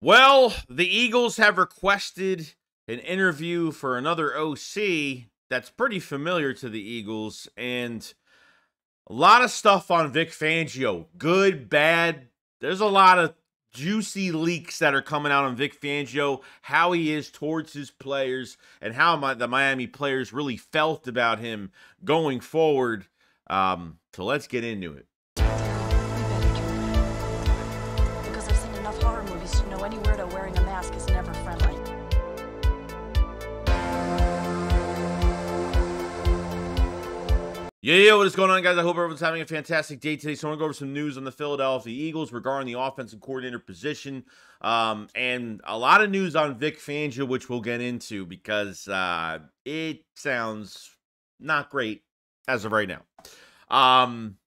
Well, the Eagles have requested an interview for another OC that's pretty familiar to the Eagles, and a lot of stuff on Vic Fangio. Good, bad. There's a lot of juicy leaks that are coming out on Vic Fangio, how he is towards his players, and how the Miami players really felt about him going forward. So let's get into it. Because I've seen enough horror movies to know any weirdo wearing a mask is never friendly. Yeah, what is going on, guys? I hope everyone's having a fantastic day today. So I want to go over some news on the Philadelphia Eagles regarding the offensive coordinator position, and a lot of news on Vic Fangio, which we'll get into because it sounds not great as of right now.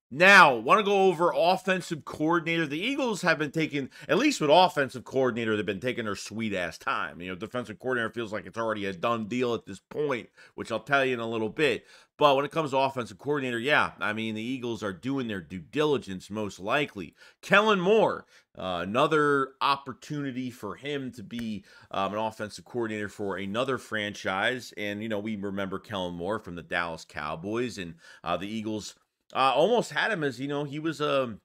Now, want to go over offensive coordinator. The Eagles have been taking, at least with offensive coordinator, they've been taking their sweet-ass time. You know, defensive coordinator feels like it's already a done deal at this point, which I'll tell you in a little bit. But when it comes to offensive coordinator, yeah, I mean, the Eagles are doing their due diligence, most likely. Kell Moore, another opportunity for him to be an offensive coordinator for another franchise. And, you know, we remember Kell Moore from the Dallas Cowboys, and the Eagles almost had him as, you know, he was a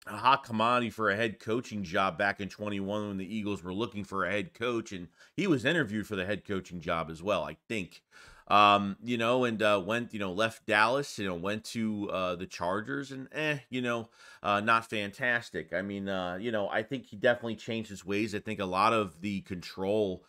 hot commodity for a head coaching job back in 21 when the Eagles were looking for a head coach, and he was interviewed for the head coaching job as well, I think. You know, and went, you know, left Dallas, you know, went to the Chargers, and not fantastic. I mean, you know, I think he definitely changed his ways. I think a lot of the control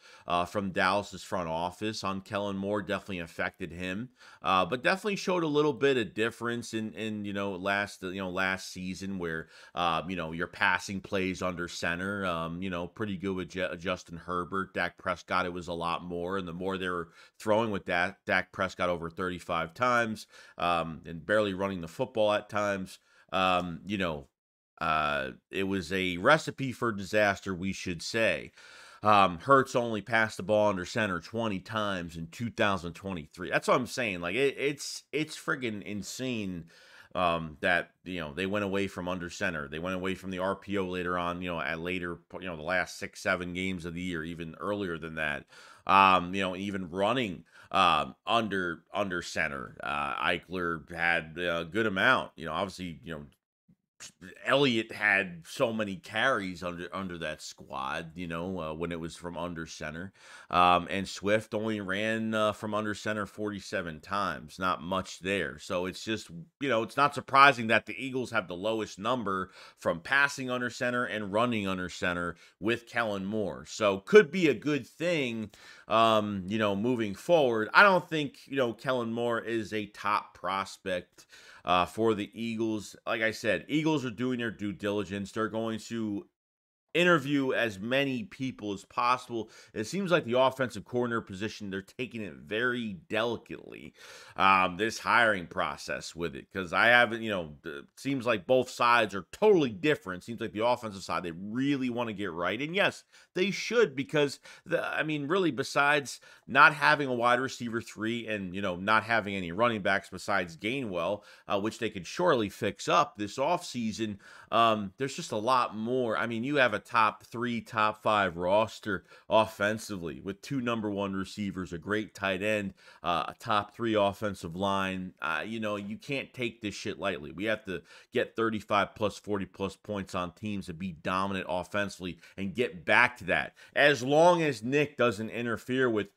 from Dallas's front office on Kell Moore definitely affected him, but definitely showed a little bit of difference in last season where your passing plays under center, pretty good with Justin Herbert. Dak Prescott, it was a lot more, and the more they were throwing with that, Dak Prescott over 35 times, and barely running the football at times. It was a recipe for disaster, we should say. Hurts only passed the ball under center 20 times in 2023. That's what I'm saying. Like it's friggin' insane that they went away from under center. They went away from the RPO later on, the last 6-7 games of the year, even earlier than that. Even running under center. Eichler had a good amount. Obviously, Elliott had so many carries under that squad, when it was from under center. And Swift only ran from under center 47 times. Not much there. So it's just, it's not surprising that the Eagles have the lowest number from passing under center and running under center with Kell Moore. So could be a good thing, moving forward. I don't think, Kell Moore is a top prospect for the Eagles. Like I said, Eagles are doing their due diligence. They're going to interview as many people as possible. It seems like the offensive coordinator position, they're taking it very delicately, this hiring process with it, because I haven't, it seems like both sides are totally different. It seems like the offensive side, they really want to get right. And yes, they should, because really, besides not having a wide receiver 3 and, not having any running backs besides Gainwell, which they could surely fix up this offseason, there's just a lot more. I mean, you have a top 3, top 5 roster offensively with 2 number 1 receivers, a great tight end, a top 3 offensive line. You can't take this shit lightly. We have to get 35 plus 40 plus points on teams to be dominant offensively and get back to that. As long as Nick doesn't interfere with,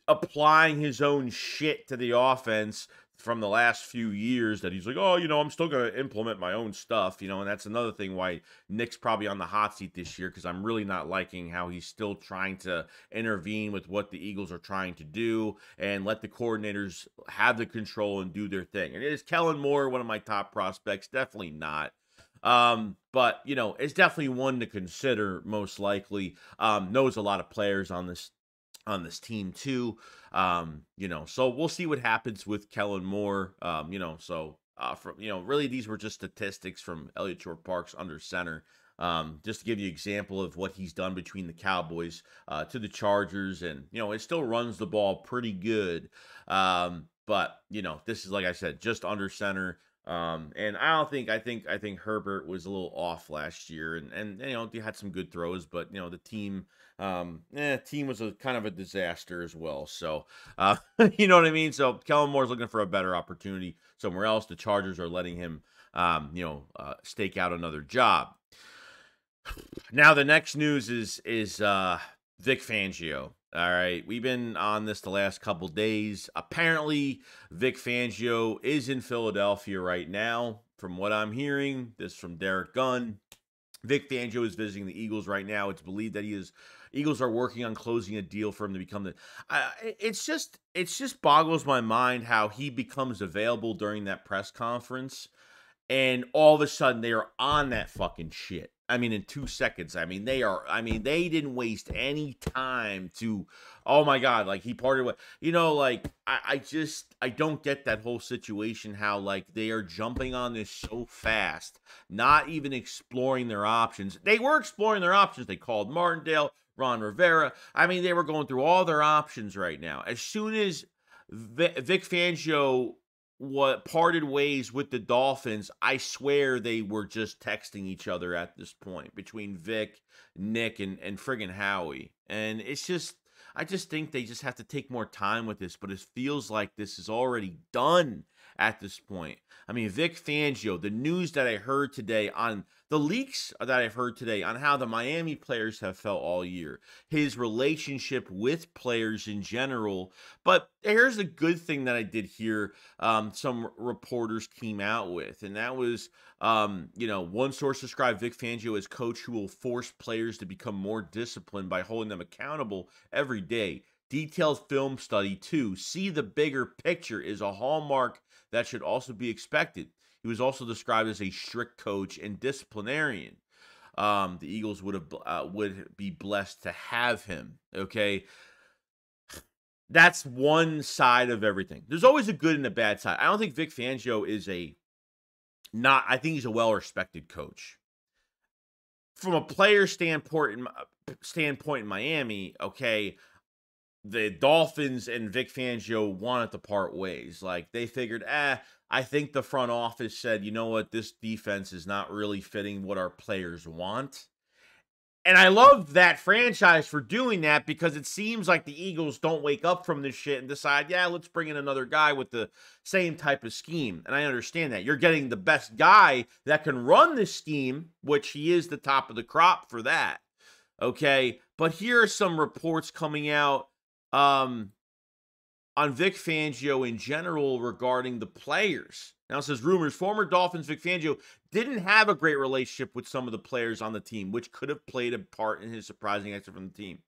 applying his own shit to the offense from the last few years, that he's like, oh, I'm still going to implement my own stuff, and that's another thing why Nick's probably on the hot seat this year, because I'm really not liking how he's still trying to intervene with what the Eagles are trying to do and let the coordinators have the control and do their thing. And is Kell Moore one of my top prospects? Definitely not. But, it's definitely one to consider, most likely. Knows a lot of players on this team too. So we'll see what happens with Kell Moore. Really these were just statistics from Elliott Shore-Parks under center. Just to give you an example of what he's done between the Cowboys to the Chargers, and it still runs the ball pretty good. But this is, like I said, just under center. And I think Herbert was a little off last year, and they had some good throws, but the team was a kind of a disaster as well. So you know what I mean. So Kellen Moore's looking for a better opportunity somewhere else. The Chargers are letting him stake out another job. Now the next news is Vic Fangio. All right, we've been on this the last couple days. Apparently, Vic Fangio is in Philadelphia right now. From what I'm hearing, this from Derek Gunn. Vic Fangio is visiting the Eagles right now. It's believed that Eagles are working on closing a deal for him to become the. It's just boggles my mind how he becomes available during that press conference, and all of a sudden they are on that fucking shit. I mean, in 2 seconds. I mean, they didn't waste any time to, oh my God, like he parted with, like I don't get that whole situation, how like they are jumping on this so fast, not even exploring their options. They were exploring their options. They called Martindale, Ron Rivera. I mean, they were going through all their options right now. As soon as Vic Fangio parted ways with the Dolphins, I swear they were just texting each other at this point, between Vic, Nick, and friggin' Howie. And I just think they just have to take more time with this, but it feels like this is already done at this point. I mean, Vic Fangio, the news that I heard today, on the leaks that I've heard today on how the Miami players have felt all year, his relationship with players in general. But here's the good thing that I did hear some reporters came out with, and that was, one source described Vic Fangio as coach who will force players to become more disciplined by holding them accountable every day. Detailed film study, too. See the bigger picture is a hallmark that should also be expected. He was also described as a strict coach and disciplinarian. The Eagles would be blessed to have him. Okay, that's one side of everything. There's always a good and a bad side. I don't think Vic Fangio is I think he's a well-respected coach. From a player standpoint in Miami, okay, the Dolphins and Vic Fangio wanted to part ways. Like, they figured, I think the front office said, you know what, this defense is not really fitting what our players want. And I love that franchise for doing that, because it seems like the Eagles don't wake up from this shit and decide, yeah, let's bring in another guy with the same type of scheme. And I understand that. You're getting the best guy that can run this scheme, which he is the top of the crop for that. Okay, but here are some reports coming out on Vic Fangio in general regarding the players. Now it says rumors, former Dolphins Vic Fangio didn't have a great relationship with some of the players on the team, which could have played a part in his surprising exit from the team.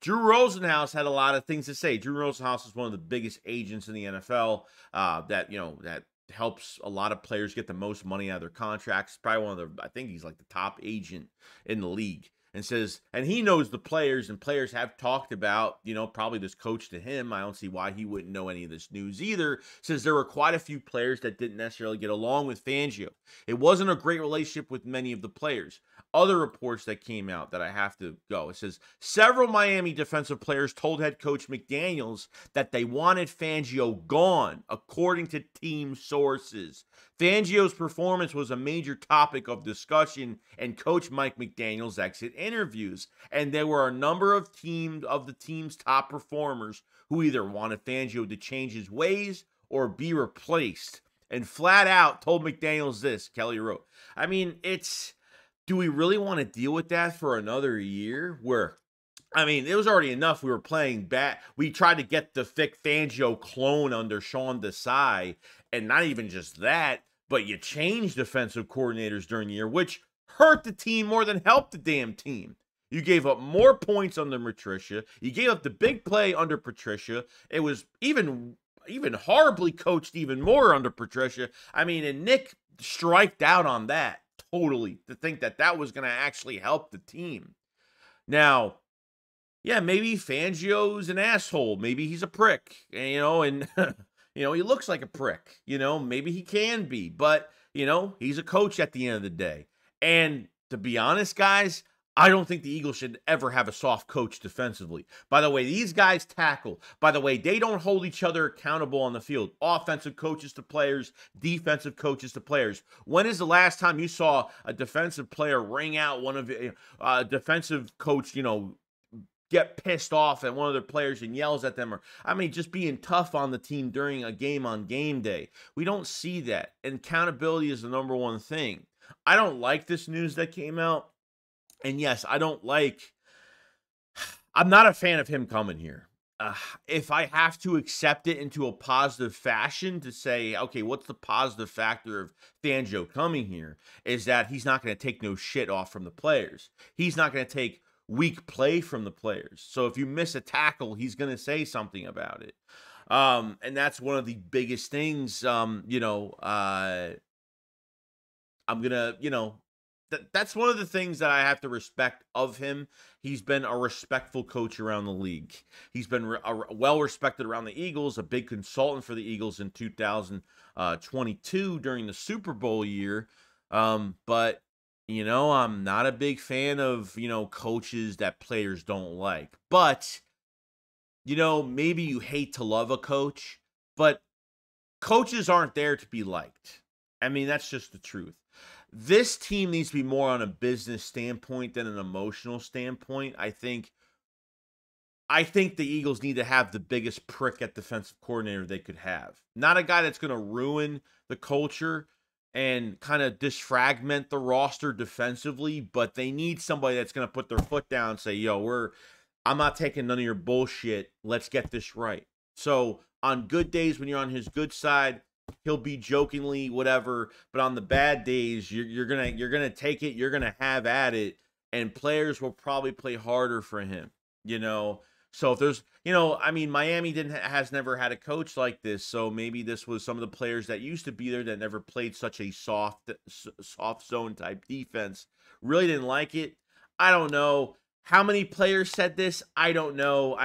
Drew Rosenhaus had a lot of things to say. Drew Rosenhaus is one of the biggest agents in the NFL that helps a lot of players get the most money out of their contracts. Probably I think he's like the top agent in the league. And he knows the players, and players have talked about, probably this coach to him. I don't see why he wouldn't know any of this news either. Says there were quite a few players that didn't necessarily get along with Fangio. It wasn't a great relationship with many of the players. Other reports that came out that I have to go. It says several Miami defensive players told head coach McDaniels that they wanted Fangio gone, according to team sources. Fangio's performance was a major topic of discussion and Coach Mike McDaniels' exit interviews, and there were a number of the team's top performers who either wanted Fangio to change his ways or be replaced, and flat out told McDaniels this. Kelly wrote, I mean, do we really want to deal with that for another year? It was already enough. We were playing bad. We tried to get the Vic Fangio clone under Sean Desai, and not even just that, but you changed defensive coordinators during the year, which hurt the team more than helped the damn team. You gave up more points under Patricia. You gave up the big play under Patricia. It was even horribly coached even more under Patricia. And Nick striked out on that totally, to think that was going to actually help the team. Now, yeah, maybe Fangio's an asshole. Maybe he's a prick, and he looks like a prick. Maybe he can be, but he's a coach at the end of the day. And to be honest, guys, I don't think the Eagles should ever have a soft coach defensively. By the way, these guys tackle. By the way, they don't hold each other accountable on the field. Offensive coaches to players, defensive coaches to players. When is the last time you saw a defensive player ring out one of a defensive coach, get pissed off at one of their players and yells at them, or just being tough on the team during a game on game day? We don't see that. And accountability is the number one thing. I don't like this news that came out. And yes, I'm not a fan of him coming here. If I have to accept it into a positive fashion to say, okay, what's the positive factor of Fangio coming here, is that he's not going to take no shit off from the players. He's not going to take weak play from the players. So if you miss a tackle, he's going to say something about it. And that's one of the biggest things, I'm going to, that's one of the things that I have to respect of him. He's been a respectful coach around the league. He's been well respected around the Eagles, a big consultant for the Eagles in 2022 during the Super Bowl year. But, I'm not a big fan of, coaches that players don't like. But, maybe you hate to love a coach, but coaches aren't there to be liked. That's just the truth. This team needs to be more on a business standpoint than an emotional standpoint. I think the Eagles need to have the biggest prick at defensive coordinator they could have. Not a guy that's going to ruin the culture and kind of disfragment the roster defensively, but they need somebody that's going to put their foot down and say, yo, I'm not taking none of your bullshit. Let's get this right. So on good days when you're on his good side, he'll be jokingly whatever, but on the bad days, you're gonna take it, you're gonna have at it, and players will probably play harder for him. So if there's, Miami has never had a coach like this, so maybe this was some of the players that used to be there that never played such a soft zone type defense. Really didn't like it. I don't know how many players said this. I don't know.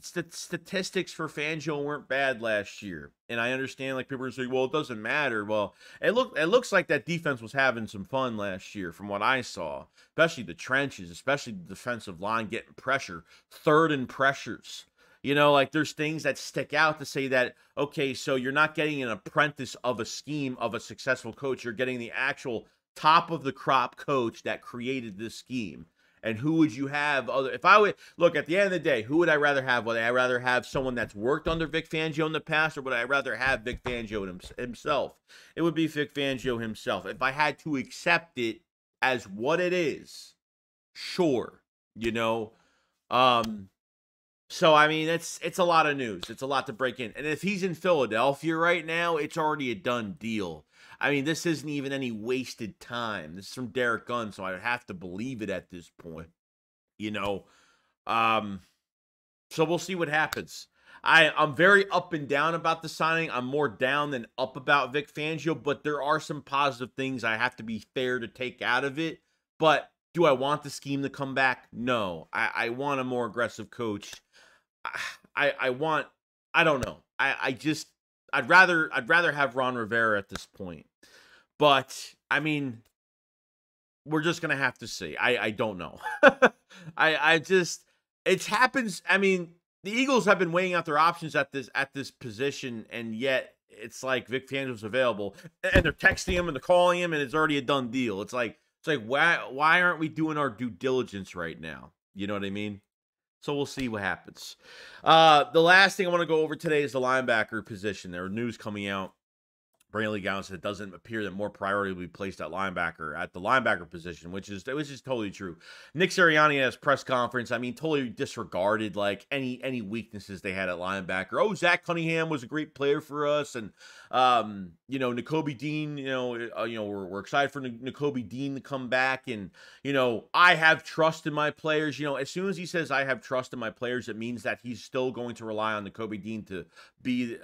Statistics for Fangio weren't bad last year, and I understand people are saying, "Well, it doesn't matter." Well, it looks like that defense was having some fun last year, from what I saw, especially the trenches, especially the defensive line getting pressure, third and pressures. There's things that stick out to say that, okay, so you're not getting an apprentice of a scheme of a successful coach, you're getting the actual top of the crop coach that created this scheme. And who would you have? If I would look at the end of the day, who would I rather have? Would I rather have someone that's worked under Vic Fangio in the past, or would I rather have Vic Fangio himself? It would be Vic Fangio himself. If I had to accept it as what it is, sure, So it's a lot of news. It's a lot to break in. And if he's in Philadelphia right now, it's already a done deal. This isn't even any wasted time. This is from Derek Gunn, so I would have to believe it at this point. So we'll see what happens. I'm very up and down about the signing. I'm more down than up about Vic Fangio, but there are some positive things I have to be fair to take out of it. But do I want the scheme to come back? No. I want a more aggressive coach. I don't know. I'd rather have Ron Rivera at this point. But we're just gonna have to see. I don't know. It happens. The Eagles have been weighing out their options at this position, and yet it's like Vic Fangio's available, and they're texting him and they're calling him, and it's already a done deal. It's like why aren't we doing our due diligence right now? You know what I mean? So we'll see what happens. The last thing I want to go over today is the linebacker position. There are news coming out. Brandon Gowan said it doesn't appear that more priority will be placed at the linebacker position, which is totally true. Nick Sirianni at his press conference, totally disregarded any weaknesses they had at linebacker. Oh, Zach Cunningham was a great player for us, and Nakobe Dean, we're excited for Nakobe Dean to come back, and I have trust in my players. As soon as he says I have trust in my players, it means that he's still going to rely on Nakobe Dean to be.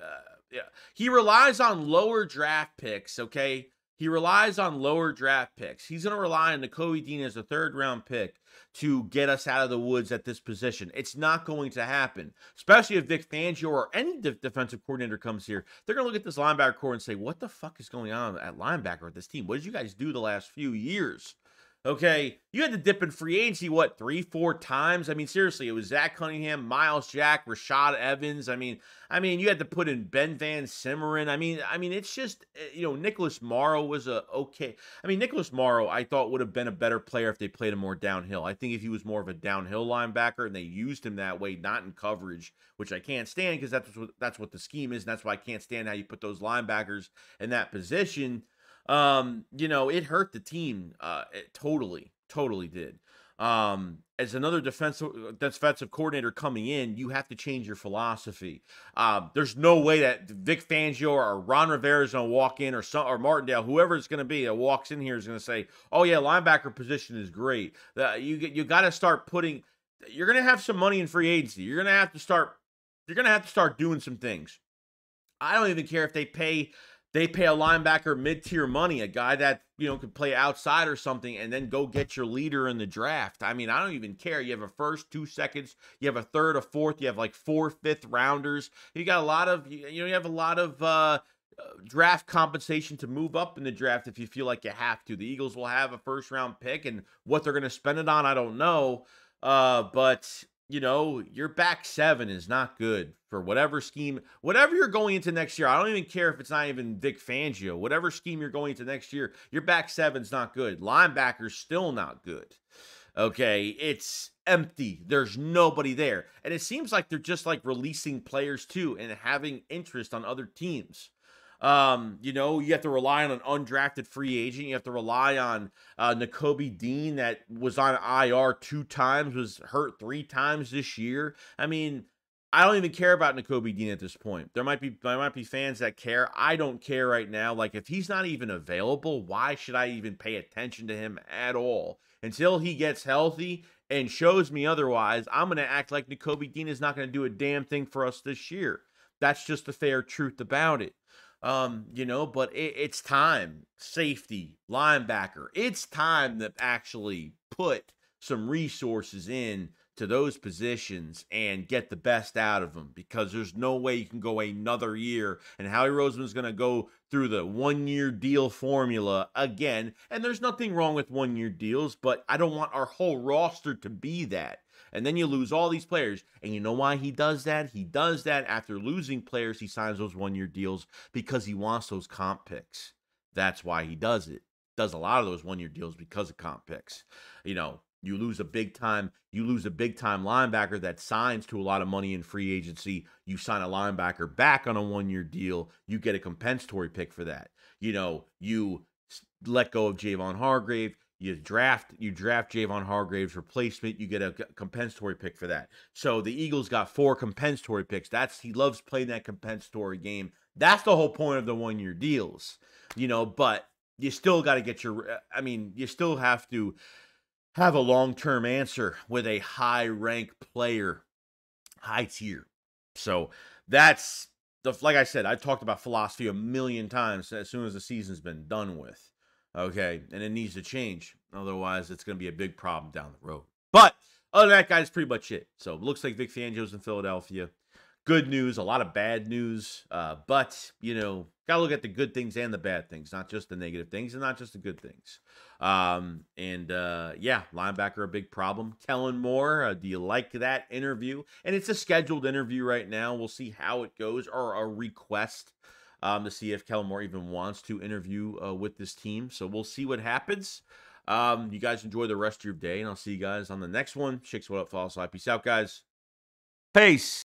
Yeah, he relies on lower draft picks, okay? He relies on lower draft picks. He's going to rely on Nakobe Dean as a third-round pick to get us out of the woods at this position. It's not going to happen, especially if Vic Fangio or any defensive coordinator comes here. They're going to look at this linebacker core and say, what the fuck is going on at linebacker with this team? What did you guys do the last few years? Okay, you had to dip in free agency, what, 3, 4 times? I mean, seriously, it was Zach Cunningham, Miles Jack, Rashad Evans. I mean, you had to put in Ben Van Simmeren. I mean, it's just, Nicholas Morrow was a okay. I mean, Nicholas Morrow, I thought would have been a better player if they played him more downhill. I think if he was more of a downhill linebacker and they used him that way, not in coverage, which I can't stand because that's what the scheme is, and that's why I can't stand how you put those linebackers in that position. It hurt the team. It totally did. As another defensive coordinator coming in, you have to change your philosophy. There's no way that Vic Fangio or Ron Rivera is going to walk in, or Martindale, whoever it's going to be that walks in here is going to say, "Oh yeah, linebacker position is great." You got to start putting. You're going to have some money in free agency. You're going to have to start. You're going to have to start doing some things. I don't even care if they pay a linebacker mid-tier money, a guy that, could play outside or something, and then go get your leader in the draft. I mean, I don't even care. You have a first, 2 seconds, you have a third, a fourth, you have like 4 fifth-rounders. You got a lot of, you have a lot of draft compensation to move up in the draft if you feel like you have to. The Eagles will have a first-round pick, and what they're going to spend it on, I don't know. But your back 7 is not good for whatever scheme, whatever you're going into next year. I don't even care if it's not even Vic Fangio. Whatever scheme you're going into next year, your back 7's not good. Linebacker's still not good. Okay, it's empty. There's nobody there. And it seems like they're just like releasing players too and having interest on other teams. You have to rely on an undrafted free agent. You have to rely on Nakobe Dean that was on IR 2 times, was hurt 3 times this year. I mean, I don't even care about Nakobe Dean at this point. There might be fans that care. I don't care right now. Like, if he's not even available, why should I even pay attention to him at all? Until he gets healthy and shows me otherwise, I'm going to act like Nakobe Dean is not going to do a damn thing for us this year. That's just the fair truth about it. But it's time. Safety, linebacker. It's time to actually put some resources in to those positions and get the best out of them, because there's no way you can go another year and Howie Roseman's going to go through the 1-year deal formula again. And there's nothing wrong with 1-year deals, but I don't want our whole roster to be that. And then you lose all these players. And you know why he does that? He does that after losing players. He signs those 1-year deals because he wants those comp picks. That's why he does it. Does a lot of those 1-year deals because of comp picks. You lose a big time linebacker that signs to a lot of money in free agency. You sign a linebacker back on a 1-year deal. You get a compensatory pick for that. You let go of Javon Hargrave. You draft Javon Hargrave's replacement. You get a compensatory pick for that. So the Eagles got 4 compensatory picks. He loves playing that compensatory game. That's the whole point of the 1-year deals. But you still got to get you still have to have a long-term answer with a high-ranked player, high tier. So that's like I said, I've talked about philosophy a million times as soon as the season's been done with. Okay, and it needs to change. Otherwise, it's going to be a big problem down the road. But other than that, guys, pretty much it. So it looks like Vic Fangio's in Philadelphia. Good news, a lot of bad news. But, got to look at the good things and the bad things, not just the negative things and not just the good things. Linebacker, a big problem. Kell Moore, do you like that interview? And it's a scheduled interview right now. We'll see how it goes, or a request to see if Kell Moore even wants to interview with this team. So we'll see what happens. You guys enjoy the rest of your day, and I'll see you guys on the next one. Shakes what up, follow, so peace out, guys. Peace.